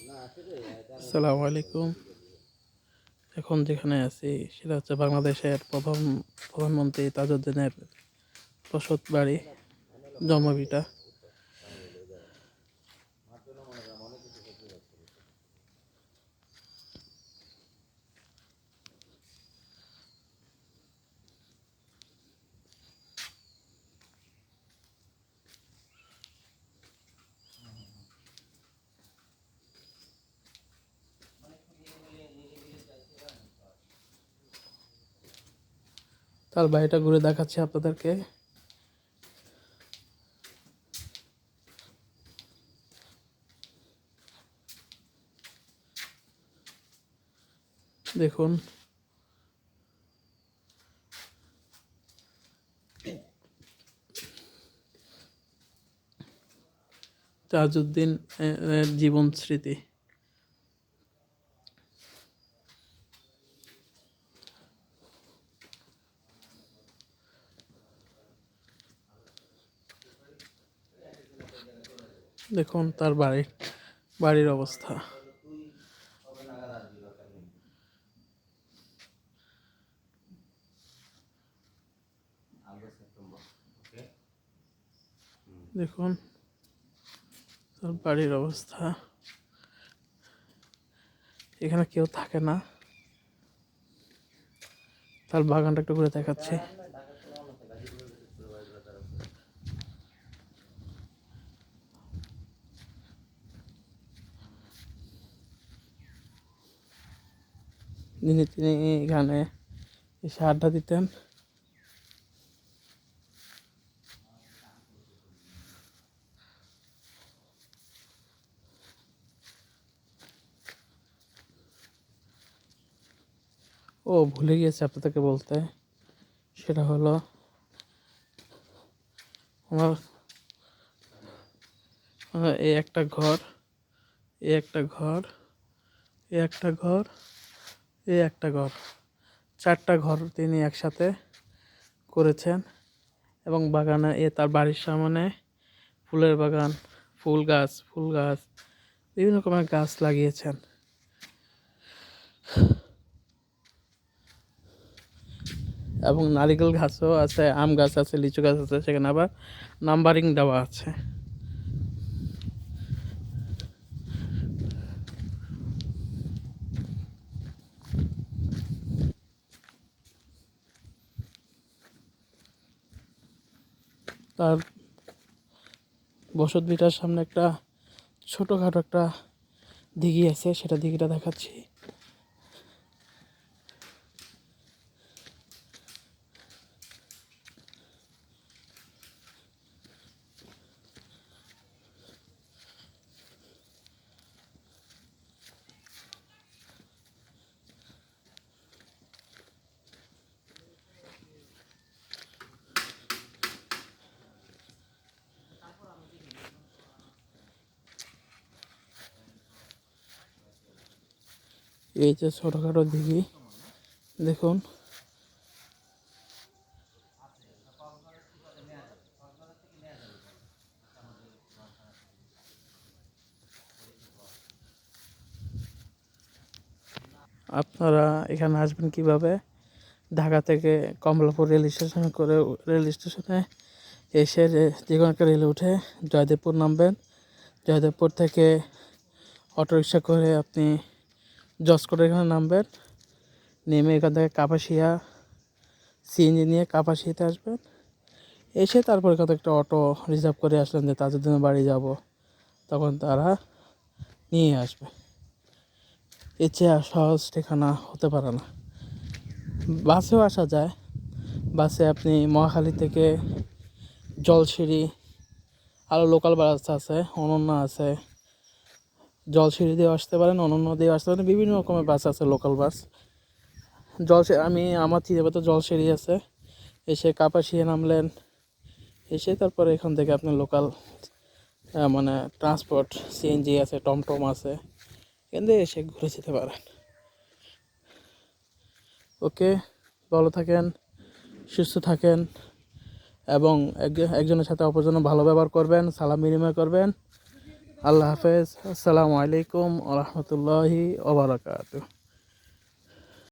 আসসালামু আলাইকুম। এখন যেখানে আছি সেটা হচ্ছে বাংলাদেশের প্রধানমন্ত্রী তাজউদ্দিনের বসত বাড়ি, জন্মভিটা। তার বাড়িটা ঘুরে দেখাচ্ছি আপনাদেরকে। দেখুন, তাজউদ্দিন এর জীবন স্মৃতি। দেখুন তার বাড়ির অবস্থা। দেখুন তার বাড়ির অবস্থা। এখানে কেউ থাকে না। তার বাগানটা একটু ঘুরে দেখাচ্ছি। তিনি এখানে এসে আড্ডা দিতেন। ভুলে গিয়েছে আপনাদেরকে বলতে, সেটা হলো আমার এই একটা ঘর, এই একটা ঘর, এই একটা ঘর, এই একটা ঘর, 4টা ঘর তিনি একসাথে করেছেন। এবং বাগানে তার বাড়ির সামনে ফুলের বাগান, ফুল গাছ, বিভিন্ন রকমের গাছ লাগিয়েছেন। এবং নারিকেল গাছও আছে, আম গাছ আছে, লিচু গাছ আছে, সেখানে আবার নাম্বারিং দেওয়া আছে। তার বসত ভিটার সামনে একটা ছোটোখাটো একটা দিঘি আছে, সেটা দিঘিটা দেখাচ্ছি। এই যে ছোটোখাটো দিঘি, দেখুন। আপনারা এখানে আসবেন কিভাবে? ঢাকা থেকে কমলাপুর রেল স্টেশনে এসে যে কোনো একটা রেলে উঠে জয়দেবপুর নামবেন। জয়দেবপুর থেকে অটোরিকশা করে আপনি জসকোটের এখানে নামবেন। নেমে এখান থেকে কাপাসিয়া সিএনজি নিয়ে কাপাসিয়াতে আসবেন। এসে তারপর এখান থেকে একটা অটো রিজার্ভ করে আসলেন যে তাজউদ্দিনের বাড়ি যাব, তখন তারা নিয়ে আসবে। এর চেয়ে সহজ ঠিকানা হতে পারে না। বাসেও আসা যায়। বাসে আপনি মহাখালী থেকে জলসিঁড়ি, আরও লোকাল বাস আছে, অনন্যা আছে, জলসিঁড়ি দিয়েও আসতে পারেন, অনন্য দিয়েও আসতে পারেন, বিভিন্ন রকমের বাস আছে, লোকাল বাস। আমার চিনেবাতে জলসিঁড়ি আছে। এসে কাপাসিয়া নামলেন, এসে তারপরে এখান থেকে আপনি লোকাল মানে ট্রান্সপোর্ট সিএনজি আছে, টমটম আছে, এখান থেকে এসে ঘুরে যেতে পারেন। ওকে, ভালো থাকেন, সুস্থ থাকেন এবং একজনের সাথে অপরজনের ভালো ব্যবহার করবেন, সালাম বিনিময় করবেন। আল্লাহ হাফেজ। আসসালামু আলাইকুম ওয়া রাহমাতুল্লাহি ওয়া বারাকাতুহু।